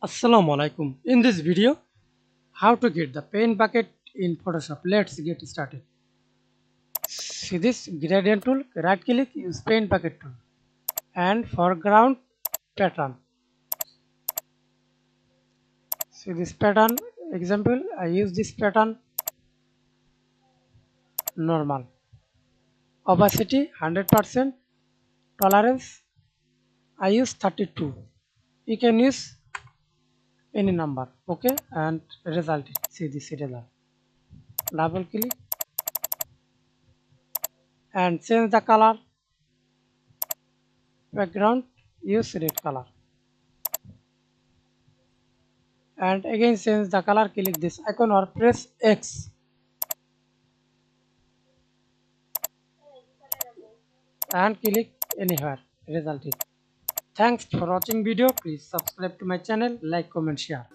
Assalamu alaikum. In this video, how to get the paint bucket in Photoshop. Let's get started. See this gradient tool, right click, use paint bucket tool and foreground pattern. See this pattern example, I use this pattern normal. Opacity 100%, tolerance I use 32. You can use any number, okay, and result. See this result. Double click and change the color. Background use red color and again change the color, click this icon or press X and click anywhere, result it. Thanks for watching video. Please subscribe to my channel, like, comment, share.